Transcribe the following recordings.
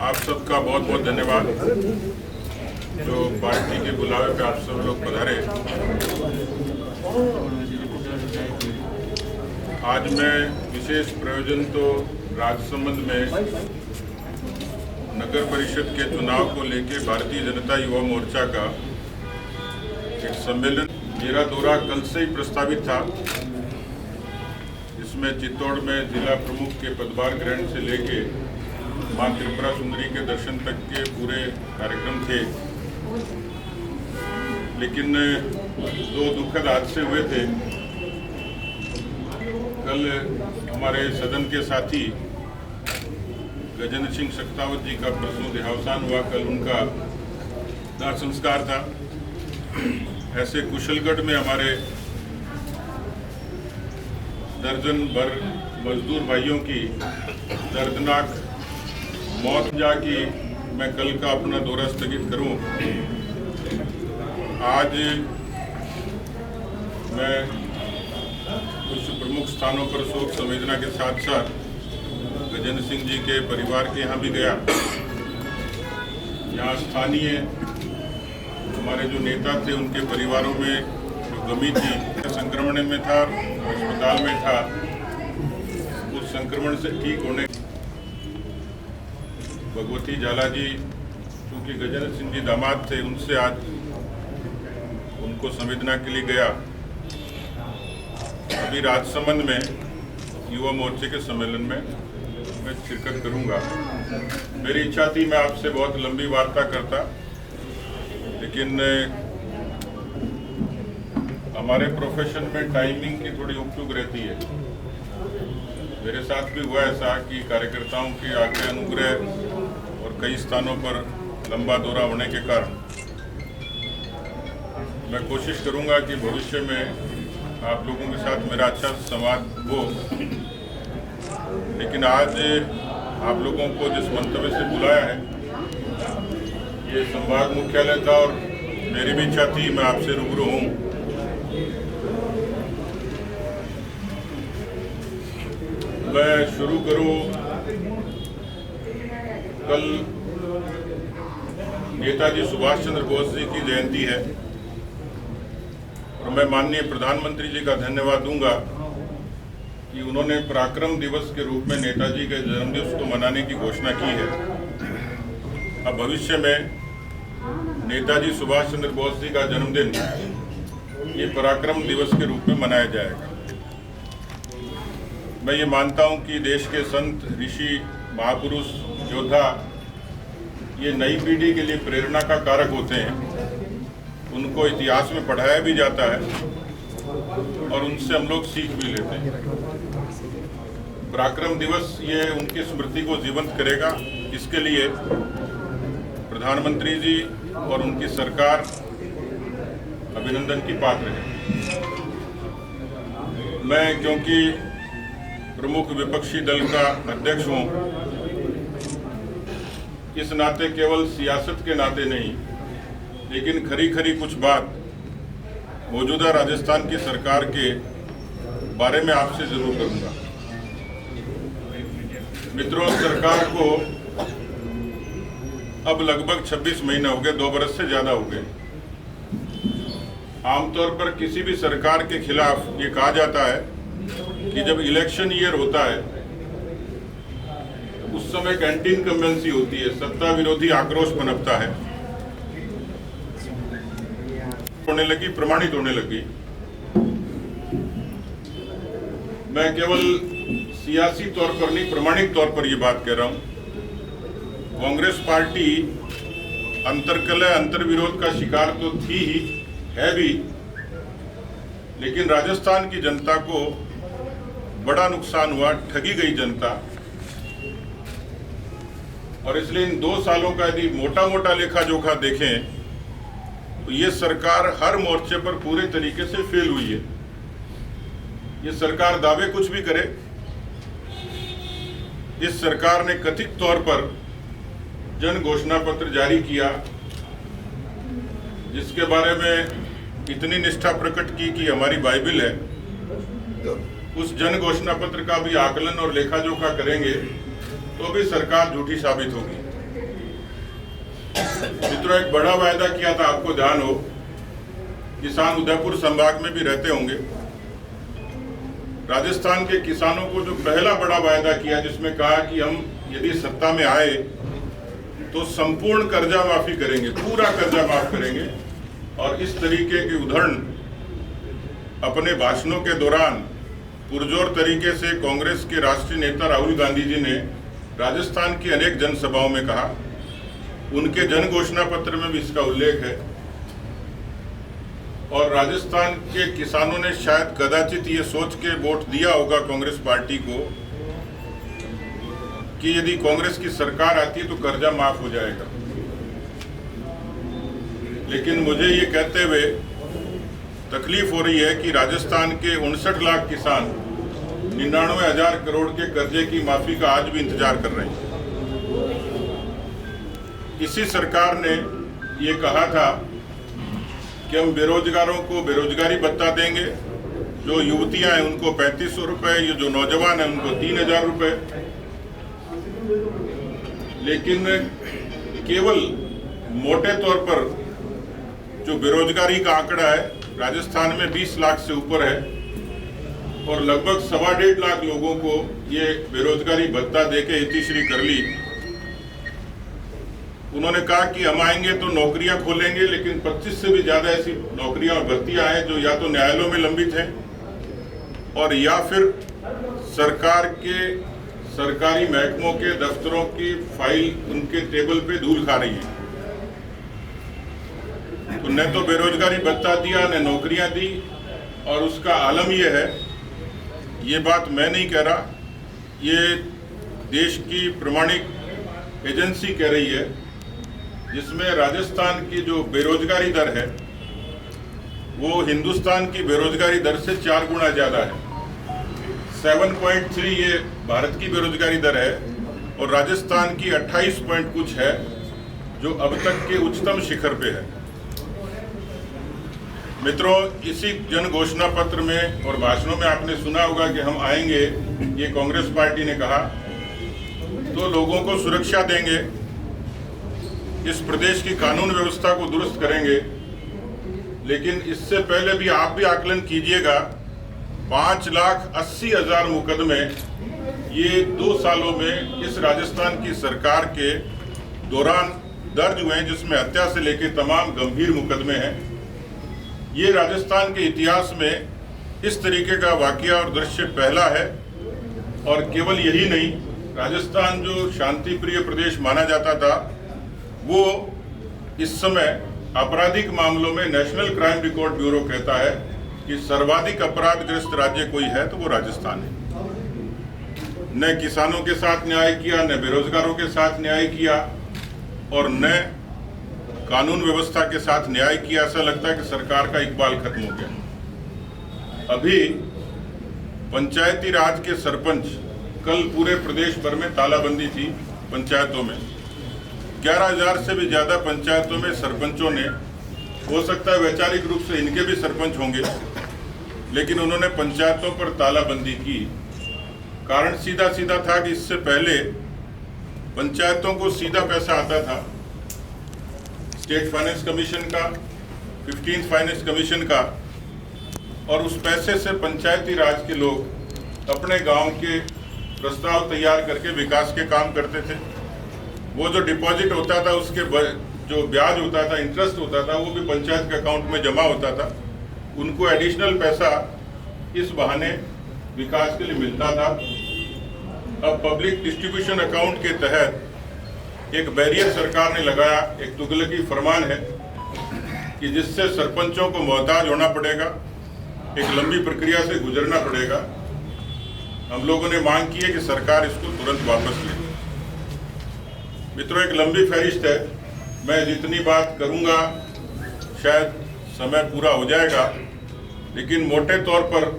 आप सबका बहुत बहुत धन्यवाद जो पार्टी के बुलावे पे आप सब लोग पधारे। आज मैं विशेष प्रयोजन तो राजसमंद में नगर परिषद के चुनाव को लेकर भारतीय जनता युवा मोर्चा का एक सम्मेलन, मेरा दौरा कल से ही प्रस्तावित था। इसमें चित्तौड़ में जिला प्रमुख के पदभार ग्रहण से लेके मां त्रिपुरा सुंदरी के दर्शन तक के पूरे कार्यक्रम थे, लेकिन दो दुखद हादसे हुए थे। कल हमारे सदन के साथी गजेंद्र सिंह शक्तावत जी का परसों देहावसान हुआ। कल उनका दाह संस्कार था। ऐसे कुशलगढ़ में हमारे दर्जन भर मजदूर भाइयों की दर्दनाक मौत जाकी मैं कल का अपना दौरा स्थगित करूं। आज मैं कुछ प्रमुख स्थानों पर शोक संवेदना के साथ साथ गजेंद्र सिंह जी के परिवार के यहाँ भी गया। यहाँ स्थानीय हमारे जो नेता थे उनके परिवारों में जो गमी थी, संक्रमण में था, अस्पताल में था, उस संक्रमण से ठीक होने भगवती झाला जी चूँकि गजेंद्र सिंह जी दामाद थे, उनसे आज उनको संवेदना के लिए गया। अभी राजसमंद में युवा मोर्चे के सम्मेलन में मैं शिरकत करूंगा। मेरी इच्छा थी मैं आपसे बहुत लंबी वार्ता करता, लेकिन हमारे प्रोफेशन में टाइमिंग की थोड़ी उपयुक्त रहती है। मेरे साथ भी हुआ ऐसा कि कार्यकर्ताओं के आग्रह अनुग्रह और कई स्थानों पर लंबा दौरा होने के कारण मैं कोशिश करूंगा कि भविष्य में आप लोगों के साथ मेरा अच्छा संवाद हो। लेकिन आज आप लोगों को जिस मंतव्य से बुलाया है, ये संभाग मुख्यालय था और मेरी भी इच्छा थी मैं आपसे रूबरू हूँ। मैं शुरू करूं, कल नेताजी सुभाष चंद्र बोस जी की जयंती है और मैं माननीय प्रधानमंत्री जी का धन्यवाद दूंगा कि उन्होंने पराक्रम दिवस के रूप में नेताजी के जन्मदिवस को मनाने की घोषणा की है। अब भविष्य में नेताजी सुभाष चंद्र बोस जी का जन्मदिन ये पराक्रम दिवस के रूप में मनाया जाएगा। मैं ये मानता हूं कि देश के संत, ऋषि, महापुरुष, योद्धा ये नई पीढ़ी के लिए प्रेरणा का कारक होते हैं। उनको इतिहास में पढ़ाया भी जाता है और उनसे हम लोग सीख भी लेते हैं। पराक्रम दिवस ये उनकी स्मृति को जीवंत करेगा। इसके लिए प्रधानमंत्री जी और उनकी सरकार अभिनंदन की पात्र है। मैं क्योंकि प्रमुख विपक्षी दल का अध्यक्ष हूं, इस नाते केवल सियासत के नाते नहीं, लेकिन खरी खरी कुछ बात मौजूदा राजस्थान की सरकार के बारे में आपसे जरूर करूंगा। मित्रों, सरकार को अब लगभग 26 महीने हो गए, 2 बरस से ज्यादा हो गए। आमतौर पर किसी भी सरकार के खिलाफ ये कहा जाता है कि जब इलेक्शन ईयर होता है उस समय एंटी इनकम्बेंसी होती है, सत्ता विरोधी आक्रोश पनपता है, होने लगी, प्रमाणित होने लगी। मैं केवल सियासी तौर पर नहीं, प्रमाणिक तौर पर ये बात कह रहा हूं। कांग्रेस पार्टी अंतर्कलह, अंतर्विरोध का शिकार तो थी ही, है भी, लेकिन राजस्थान की जनता को बड़ा नुकसान हुआ, ठगी गई जनता। और इसलिए इन 2 सालों का यदि मोटा मोटा लेखा जोखा देखें तो ये सरकार हर मोर्चे पर पूरे तरीके से फेल हुई है। ये सरकार दावे कुछ भी करे, इस सरकार ने कथित तौर पर जन घोषणा पत्र जारी किया, जिसके बारे में इतनी निष्ठा प्रकट की कि हमारी बाइबिल है। उस जन घोषणा पत्र का भी आकलन और लेखा जोखा करेंगे तो भी सरकार झूठी साबित होगी। मित्रों, एक बड़ा वायदा किया था, आपको ध्यान हो, किसान उदयपुर संभाग में भी रहते होंगे। राजस्थान के किसानों को जो पहला बड़ा वायदा किया, जिसमें कहा कि हम यदि सत्ता में आए तो संपूर्ण कर्जा माफी करेंगे, पूरा कर्जा माफ करेंगे। और इस तरीके के उदाहरण अपने भाषणों के दौरान पुरजोर तरीके से कांग्रेस के राष्ट्रीय नेता राहुल गांधी जी ने राजस्थान की अनेक जनसभाओं में कहा। उनके जन घोषणा पत्र में भी इसका उल्लेख है। और राजस्थान के किसानों ने शायद कदाचित ये सोच के वोट दिया होगा कांग्रेस पार्टी को कि यदि कांग्रेस की सरकार आती है तो कर्जा माफ हो जाएगा। लेकिन मुझे ये कहते हुए तकलीफ हो रही है कि राजस्थान के 59 लाख किसान 99,000 करोड़ के कर्जे की माफी का आज भी इंतजार कर रहे हैं। इसी सरकार ने ये कहा था कि हम बेरोजगारों को बेरोजगारी भत्ता देंगे, जो युवतियां हैं उनको 3500 रुपये, ये जो नौजवान हैं उनको 3000 रुपये। लेकिन केवल मोटे तौर पर जो बेरोजगारी का आंकड़ा है राजस्थान में 20 लाख से ऊपर है और लगभग 1.25 लाख लोगों को ये बेरोजगारी भत्ता देके इतिश्री कर ली। उन्होंने कहा कि हम आएंगे तो नौकरियां खोलेंगे, लेकिन 25 से भी ज़्यादा ऐसी नौकरियां और भर्तियां हैं जो या तो न्यायालयों में लंबित हैं और या फिर सरकार के सरकारी महकमों के दफ्तरों की फाइल उनके टेबल पे धूल खा रही है। तो न तो बेरोजगारी भत्ता दिया, न नौकरियां दी। और उसका आलम यह है, ये बात मैं नहीं कह रहा, ये देश की प्रमाणिक एजेंसी कह रही है, जिसमें राजस्थान की जो बेरोजगारी दर है वो हिंदुस्तान की बेरोजगारी दर से 4 गुना ज़्यादा है। 7.3 ये भारत की बेरोजगारी दर है और राजस्थान की 28 पॉइंट कुछ है, जो अब तक के उच्चतम शिखर पे है। मित्रों, इसी जन घोषणा पत्र में और भाषणों में आपने सुना होगा कि हम आएंगे, ये कांग्रेस पार्टी ने कहा, तो लोगों को सुरक्षा देंगे, इस प्रदेश की कानून व्यवस्था को दुरुस्त करेंगे। लेकिन इससे पहले भी आप भी आकलन कीजिएगा, 5,80,000 मुकदमे ये 2 सालों में इस राजस्थान की सरकार के दौरान दर्ज हुए हैं, जिसमें हत्या से लेकर तमाम गंभीर मुकदमे हैं। ये राजस्थान के इतिहास में इस तरीके का वाकया और दृश्य पहला है। और केवल यही नहीं, राजस्थान जो शांति प्रिय प्रदेश माना जाता था, वो इस समय आपराधिक मामलों में नेशनल क्राइम रिकॉर्ड ब्यूरो कहता है कि सर्वाधिक अपराधग्रस्त राज्य कोई है तो वो राजस्थान है। न किसानों के साथ न्याय किया, न बेरोजगारों के साथ न्याय किया और न कानून व्यवस्था के साथ न्याय किया। ऐसा लगता है कि सरकार का इकबाल खत्म हो गया। अभी पंचायती राज के सरपंच, कल पूरे प्रदेश भर में तालाबंदी थी पंचायतों में, 11,000 से भी ज़्यादा पंचायतों में सरपंचों ने, हो सकता है वैचारिक रूप से इनके भी सरपंच होंगे, लेकिन उन्होंने पंचायतों पर तालाबंदी की। कारण सीधा सीधा था कि इससे पहले पंचायतों को सीधा पैसा आता था, स्टेट फाइनेंस कमीशन का, 15th फाइनेंस कमीशन का, और उस पैसे से पंचायती राज के लोग अपने गांव के प्रस्ताव तैयार करके विकास के काम करते थे। वो जो डिपॉजिट होता था, उसके जो ब्याज होता था, इंटरेस्ट होता था, वो भी पंचायत के अकाउंट में जमा होता था। उनको एडिशनल पैसा इस बहाने विकास के लिए मिलता था। अब पब्लिक डिस्ट्रीब्यूशन अकाउंट के तहत एक बैरियर सरकार ने लगाया, एक तुगलकी फरमान है कि जिससे सरपंचों को मोहताज होना पड़ेगा, एक लंबी प्रक्रिया से गुजरना पड़ेगा। हम लोगों ने मांग की है कि सरकार इसको तुरंत वापस ले। मित्रों, एक लंबी फहरिस्त है, मैं जितनी बात करूंगा शायद समय पूरा हो जाएगा, लेकिन मोटे तौर पर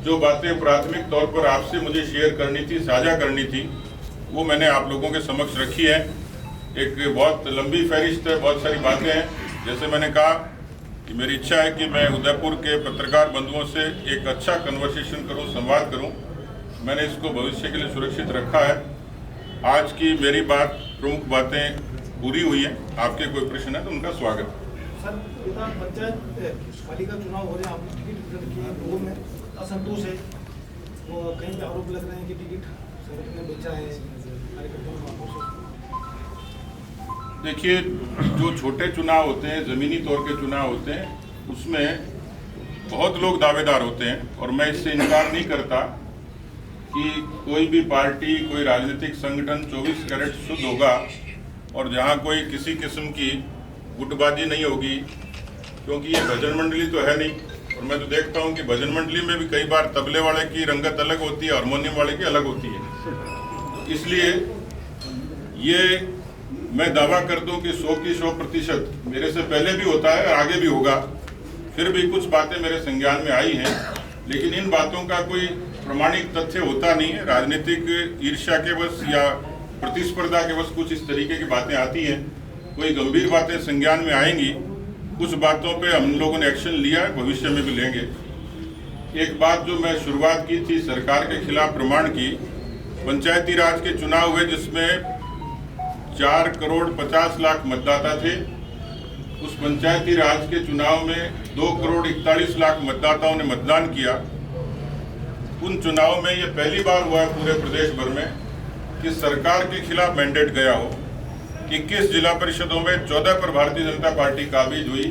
जो बातें प्राथमिक तौर पर आपसे मुझे शेयर करनी थी, साझा करनी थी, वो मैंने आप लोगों के समक्ष रखी है। एक बहुत लंबी फहरिस्त है, बहुत सारी बातें हैं। जैसे मैंने कहा कि मेरी इच्छा है कि मैं उदयपुर के पत्रकार बंधुओं से एक अच्छा कन्वर्सेशन करूं, संवाद करूं। मैंने इसको भविष्य के लिए सुरक्षित रखा है। आज की मेरी बात, प्रमुख बातें पूरी हुई है। आपके कोई प्रश्न है तो उनका स्वागत। सर, पंचायत पालिका चुनाव हो रहे हैं, आपने टिकट वितरण किए, लोगों में असंतोष है, वो कहीं पे आरोप लग रहे हैं कि टिकट सरकार ने बेचा है कार्यकर्ताओं को। देखिए, जो छोटे चुनाव होते हैं, ज़मीनी तौर के चुनाव होते हैं, उसमें बहुत लोग दावेदार होते हैं और मैं इससे इनकार नहीं करता कि कोई भी पार्टी, कोई राजनीतिक संगठन 24 कैरेट शुद्ध होगा और जहां कोई किसी किस्म की गुटबाजी नहीं होगी, क्योंकि ये भजन मंडली तो है नहीं। और मैं तो देखता हूं कि भजन मंडली में भी कई बार तबले वाले की रंगत अलग होती है, हारमोनियम वाले की अलग होती है। इसलिए ये मैं दावा कर दूं कि 100 की 100% मेरे से पहले भी होता है और आगे भी होगा। फिर भी कुछ बातें मेरे संज्ञान में आई हैं, लेकिन इन बातों का कोई प्रमाणिक तथ्य होता नहीं है। राजनीतिक ईर्ष्या के वश या प्रतिस्पर्धा के वश कुछ इस तरीके की बातें आती हैं। कोई गंभीर बातें संज्ञान में आएंगी, कुछ बातों पे हम लोगों ने एक्शन लिया है, भविष्य में भी लेंगे। एक बात जो मैं शुरुआत की थी सरकार के खिलाफ प्रमाण की, पंचायती राज के चुनाव हुए जिसमें 4 करोड़ 50 लाख मतदाता थे। उस पंचायती राज के चुनाव में 2 करोड़ 41 लाख मतदाताओं ने मतदान किया। उन चुनाव में ये पहली बार हुआ है पूरे प्रदेश भर में कि सरकार के खिलाफ मैंडेट गया हो। 21 जिला परिषदों में 14 पर भारतीय जनता पार्टी काबिज हुई।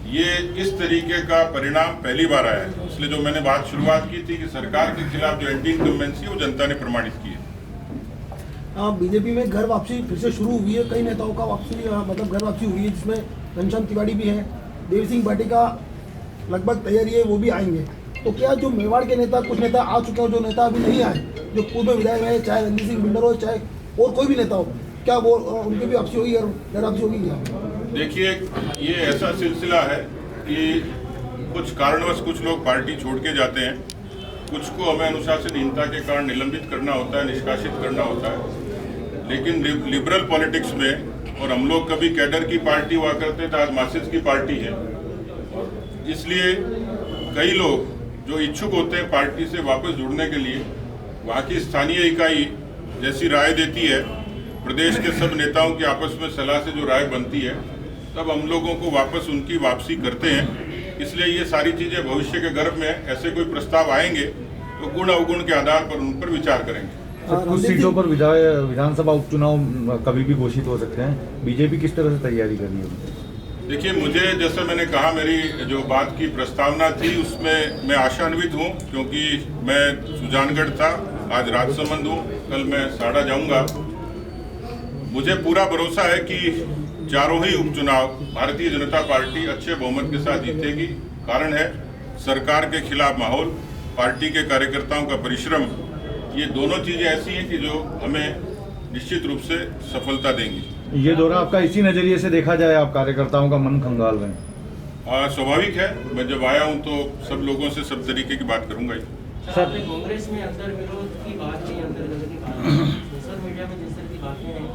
ये इस तरीके का परिणाम पहली बार आया है। इसलिए जो मैंने बात शुरुआत की थी कि सरकार के खिलाफ जो एंटी इनकम्बेंसी वो जनता ने प्रमाणित की है। बीजेपी में घर वापसी फिर से शुरू हुई है, कई नेताओं का वापसी मतलब घर वापसी हुई है, जिसमें घनश्याम तिवारी भी है, देव सिंह भाटी का लगभग तैयारी है, वो भी आएंगे। तो क्या जो मेवाड़ के नेता, कुछ नेता आ चुके हैं, जो नेता अभी नहीं आए, जो पूर्व विधायक रहे, चाहे रणजीत सिंह बिल्डर हो, चाहे और कोई भी नेता हो, क्या वो उनकी भी वापसी होगी और घर वापसी होगी क्या? देखिए, ये ऐसा सिलसिला है कि कुछ कारणवश कुछ लोग पार्टी छोड़ के जाते हैं, कुछ को हमें अनुशासनहीनता के कारण निलंबित करना होता है, निष्कासित करना होता है। लेकिन लिबरल पॉलिटिक्स में, और हम लोग कभी कैडर की पार्टी हुआ करते थे, आज मासिस की पार्टी है। इसलिए कई लोग जो इच्छुक होते हैं पार्टी से वापस जुड़ने के लिए, वहाँ की स्थानीय इकाई जैसी राय देती है, प्रदेश के सब नेताओं की आपस में सलाह से जो राय बनती है, तब हम लोगों को वापस उनकी वापसी करते हैं। इसलिए ये सारी चीज़ें भविष्य के गर्भ में ऐसे कोई प्रस्ताव आएंगे तो गुण अवगुण के आधार पर उन पर विचार करेंगे। कुछ सीटों पर विधानसभा उपचुनाव कभी भी घोषित हो सकते हैं, बीजेपी किस तरह से तैयारी कर रही है? देखिए, मुझे जैसे मैंने कहा, मेरी जो बात की प्रस्तावना थी उसमें मैं आशान्वित हूँ, क्योंकि मैं सुजानगढ़ था, आज राजसमंद हूँ, कल मैं साड़ा जाऊँगा। मुझे पूरा भरोसा है कि चारों ही उपचुनाव भारतीय जनता पार्टी अच्छे बहुमत के साथ जीतेगी। कारण है सरकार के खिलाफ माहौल, पार्टी के कार्यकर्ताओं का परिश्रम, ये दोनों चीजें ऐसी हैं कि जो हमें निश्चित रूप से सफलता देंगी। ये दौरा आपका इसी नजरिए से देखा जाए, आप कार्यकर्ताओं का मन खंगाल रहे हैं? स्वाभाविक है, मैं जब आया हूं तो सब लोगों से सब तरीके की बात करूंगा ही। सर, कांग्रेस में अंतर विरोध की बात नहीं, अंतर्गत की बात नहीं, सोशल मीडिया में जिस तरह की बातें हैं,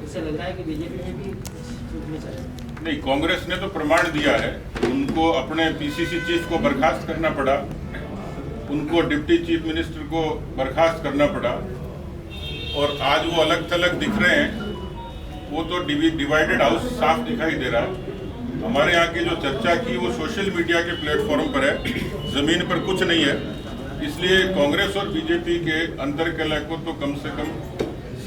इससे लगता है कि बीजेपी में भी छूटनी चाहिए। नहीं, कांग्रेस ने तो प्रमाण दिया है, उनको अपने पीसीसी चीफ को बर्खास्त करना पड़ा, उनको डिप्टी चीफ मिनिस्टर को बर्खास्त करना पड़ा, और आज वो अलग थलग दिख रहे हैं। वो तो डिवाइडेड हाउस साफ दिखाई दे रहा है। हमारे यहाँ की जो चर्चा की वो सोशल मीडिया के प्लेटफॉर्म पर है, जमीन पर कुछ नहीं है। इसलिए कांग्रेस और बीजेपी के अंतर कलह को तो कम से कम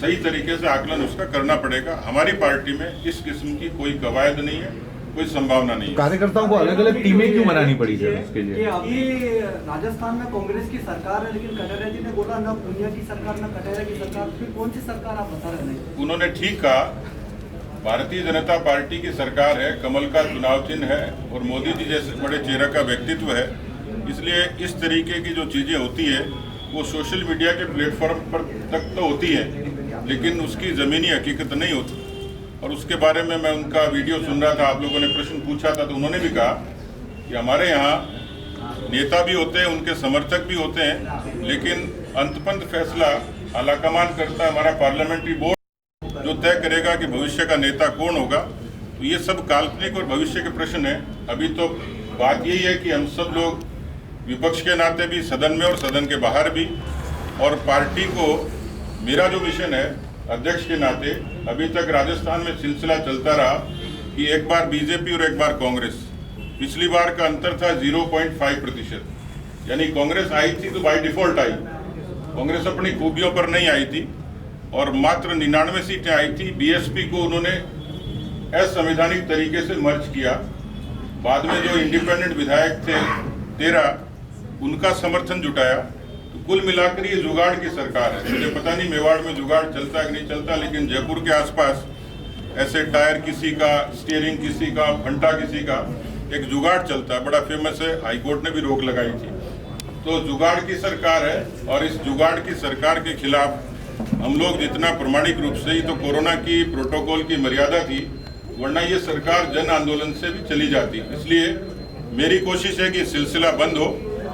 सही तरीके से आकलन उसका करना पड़ेगा। हमारी पार्टी में इस किस्म की कोई कवायद नहीं है, कोई संभावना नहीं है। कार्यकर्ताओं को अलग अलग टीमें क्यों बनानी पड़ी सर उसके लिए? अभी राजस्थान में कांग्रेस की सरकार है, लेकिन कटारिया जी ने बोला ना पूनिया की सरकार ना कटारिया की सरकार, फिर कौन सी सरकार आप बता रहे हैं? उन्होंने ठीक कहा, भारतीय जनता पार्टी की सरकार है, कमल का चुनाव चिन्ह है और मोदी जी जैसे बड़े चेहरा का व्यक्तित्व है। इसलिए इस तरीके की जो चीज़ें होती है वो सोशल मीडिया के प्लेटफॉर्म पर तक तो होती है, लेकिन उसकी ज़मीनी हकीकत नहीं होती। और उसके बारे में मैं उनका वीडियो सुन रहा था, आप लोगों ने प्रश्न पूछा था, तो उन्होंने भी कहा कि हमारे यहाँ नेता भी होते हैं, उनके समर्थक भी होते हैं, लेकिन अंतपंत फैसला आलाकमान करता है हमारा पार्लियामेंट्री बोर्ड, जो तय करेगा कि भविष्य का नेता कौन होगा। तो ये सब काल्पनिक और भविष्य के प्रश्न हैं। अभी तो बात यही है कि हम सब लोग विपक्ष के नाते भी, सदन में और सदन के बाहर भी, और पार्टी को, मेरा जो मिशन है अध्यक्ष के नाते अभी तक राजस्थान में सिलसिला चलता रहा कि एक बार बीजेपी और एक बार कांग्रेस। पिछली बार का अंतर था 0.5%, यानी कांग्रेस आई थी तो बाय डिफॉल्ट आई। कांग्रेस अपनी खूबियों पर नहीं आई थी और मात्र 99 सीटें आई थी। बीएसपी को उन्होंने असंवैधानिक तरीके से मर्ज किया। बाद में जो इंडिपेंडेंट विधायक थे 13, उनका समर्थन जुटाया। तो कुल मिलाकर ये जुगाड़ की सरकार है। मुझे पता नहीं मेवाड़ में जुगाड़ चलता है कि नहीं चलता, लेकिन जयपुर के आसपास ऐसे टायर किसी का, स्टीयरिंग किसी का, फंटा किसी का, एक जुगाड़ चलता है, बड़ा फेमस है। हाईकोर्ट ने भी रोक लगाई थी। तो जुगाड़ की सरकार है और इस जुगाड़ की सरकार के खिलाफ हम लोग जितना प्रामाणिक रूप से, ही तो कोरोना की प्रोटोकॉल की मर्यादा थी, वरना ये सरकार जन आंदोलन से भी चली जाती। इसलिए मेरी कोशिश है कि सिलसिला बंद हो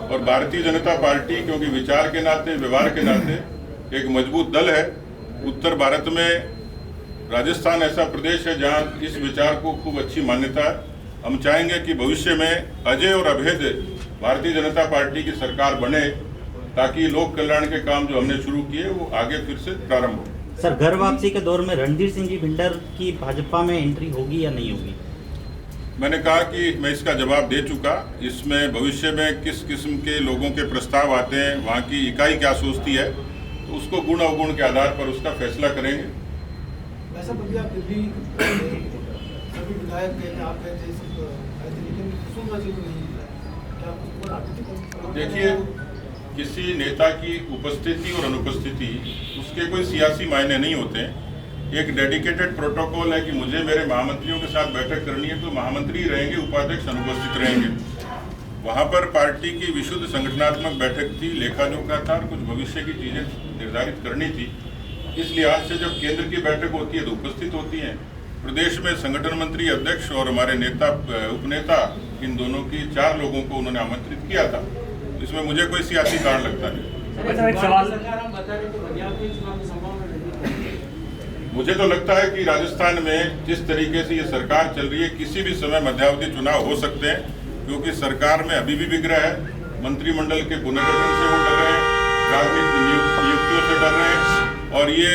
और भारतीय जनता पार्टी, क्योंकि विचार के नाते, व्यवहार के नाते एक मजबूत दल है। उत्तर भारत में राजस्थान ऐसा प्रदेश है जहां इस विचार को खूब अच्छी मान्यता है। हम चाहेंगे कि भविष्य में अजय और अभेद्य भारतीय जनता पार्टी की सरकार बने, ताकि लोक कल्याण के काम जो हमने शुरू किए वो आगे फिर से प्रारंभ हो। सर, घर वापसी के दौर में रणधीर सिंह जी भिंडर की भाजपा में एंट्री होगी या नहीं होगी? मैंने कहा कि मैं इसका जवाब दे चुका। इसमें भविष्य में किस किस्म के लोगों के प्रस्ताव आते हैं, वहाँ की इकाई क्या सोचती है, तो उसको गुण अवगुण के आधार पर उसका फैसला करेंगे। वैसा भैया फिर भी सभी विधायक कहते, आप कहते, लेकिन सुनना चाहिए नहीं, क्या आपको आपत्ति? देखिए, किसी नेता की उपस्थिति और अनुपस्थिति, उसके कोई सियासी मायने नहीं होते हैं। एक डेडिकेटेड प्रोटोकॉल है कि मुझे मेरे महामंत्रियों के साथ बैठक करनी है तो महामंत्री रहेंगे, उपाध्यक्ष अनुपस्थित रहेंगे। वहाँ पर पार्टी की विशुद्ध संगठनात्मक बैठक थी, लेखा जोखा था और कुछ भविष्य की चीजें निर्धारित करनी थी। इस लिहाज से जब केंद्र की बैठक होती है तो उपस्थित होती हैं। प्रदेश में संगठन मंत्री, अध्यक्ष और हमारे नेता, उपनेता, इन दोनों की 4 लोगों को उन्होंने आमंत्रित किया था। इसमें मुझे कोई सियासी कारण लगता नहीं। एक सवाल सरकार हम बता रहे थे मध्यावधि चुनाव की संभावना नहीं। मुझे तो लगता है कि राजस्थान में जिस तरीके से ये सरकार चल रही है, किसी भी समय मध्यावधि चुनाव हो सकते हैं, क्योंकि सरकार में अभी भी विग्रह है। मंत्रिमंडल के पुनर्गठन से वो डर रहे हैं, राजनीतिक नियुक्तियों से डर रहे हैं, और ये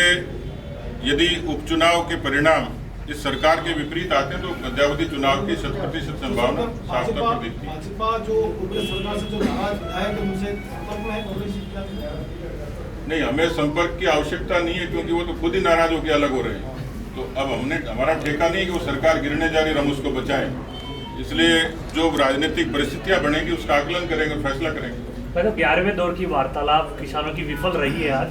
यदि उपचुनाव के परिणाम इस सरकार के विपरीत आते हैं तो मध्यावधि चुनाव की 100% संभावना साफ तौर पर दिखती है। भाजपा जो कांग्रेस सरकार से जो नाराज विधायक है, उनसे संपर्क में है कांग्रेस? नहीं, हमें संपर्क की आवश्यकता नहीं है, क्योंकि वो तो खुद ही नाराज होकर अलग हो रहे हैं। तो अब हमारा ठेका नहीं कि वो सरकार गिरने जा रही है, हम उसको बचाएं। इसलिए जो राजनीतिक परिस्थितियां बनेगी उसका आकलन करेंगे, फैसला करेंगे। तो 11वें दौर की वार्तालाप किसानों की विफल रही है। आज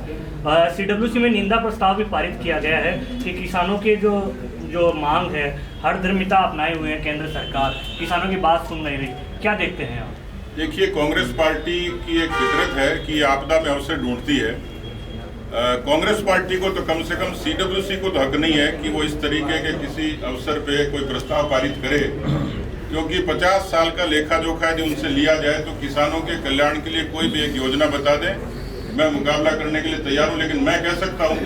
सीडब्ल्यूसी में निंदा प्रस्ताव भी पारित किया गया है कि किसानों के जो मांग है, हर धर्मिता अपनाए हुए हैं केंद्र सरकार, किसानों की बात सुन नहीं रही। क्या देखते हैं आप? देखिए, कांग्रेस पार्टी की एक फितरत है कि आपदा में अवसर ढूंढती है। कांग्रेस पार्टी को तो कम से कम सीडब्ल्यूसी को तो हक नहीं है कि वो इस तरीके के किसी अवसर पे कोई प्रस्ताव पारित करे, क्योंकि 50 साल का लेखा जोखा यदि उनसे लिया जाए तो किसानों के कल्याण के लिए कोई भी एक योजना बता दें, मैं मुकाबला करने के लिए तैयार हूँ। लेकिन मैं कह सकता हूँ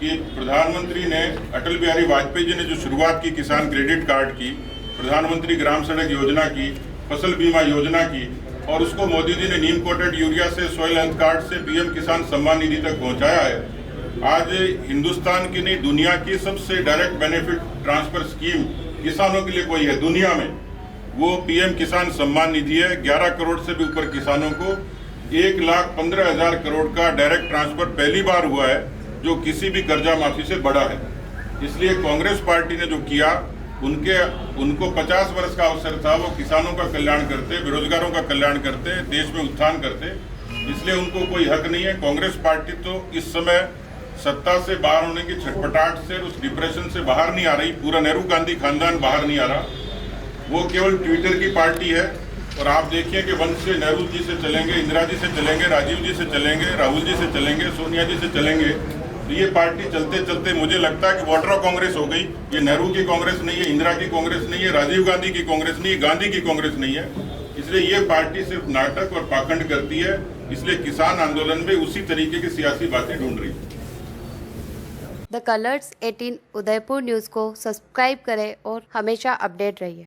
कि प्रधानमंत्री ने, अटल बिहारी वाजपेयी जी ने जो शुरुआत की किसान क्रेडिट कार्ड की, प्रधानमंत्री ग्राम सड़क योजना की, फसल बीमा योजना की, और उसको मोदी जी ने नीम कोटेड यूरिया से, सॉइल हेल्थ कार्ड से पीएम किसान सम्मान निधि तक पहुंचाया है। आज हिंदुस्तान की नहीं, दुनिया की सबसे डायरेक्ट बेनिफिट ट्रांसफर स्कीम किसानों के लिए कोई है दुनिया में, वो पीएम किसान सम्मान निधि है। 11 करोड़ से भी ऊपर किसानों को 1,15,000 करोड़ का डायरेक्ट ट्रांसफर पहली बार हुआ है, जो किसी भी कर्जा माफी से बड़ा है। इसलिए कांग्रेस पार्टी ने जो किया, उनको 50 वर्ष का अवसर था, वो किसानों का कल्याण करते, बेरोजगारों का कल्याण करते, देश में उत्थान करते। इसलिए उनको कोई हक नहीं है। कांग्रेस पार्टी तो इस समय सत्ता से बाहर होने की छटपटाहट से, उस डिप्रेशन से बाहर नहीं आ रही। पूरा नेहरू गांधी खानदान बाहर नहीं आ रहा, वो केवल ट्विटर की पार्टी है। और आप देखिए कि वंश से नेहरू जी से चलेंगे, इंदिरा जी से चलेंगे, राजीव जी से चलेंगे, राहुल जी से चलेंगे, सोनिया जी से चलेंगे। तो ये पार्टी चलते चलते मुझे लगता है कि वाटर कांग्रेस हो गई। ये नेहरू की कांग्रेस नहीं है, इंदिरा की कांग्रेस नहीं है, राजीव गांधी की कांग्रेस नहीं है, गांधी की कांग्रेस नहीं है। इसलिए ये पार्टी सिर्फ नाटक और पाखंड करती है। इसलिए किसान आंदोलन में उसी तरीके की सियासी बातें ढूंढ रही है। द कलर्स 18 उदयपुर न्यूज़ को सब्सक्राइब करें और हमेशा अपडेट रहिए।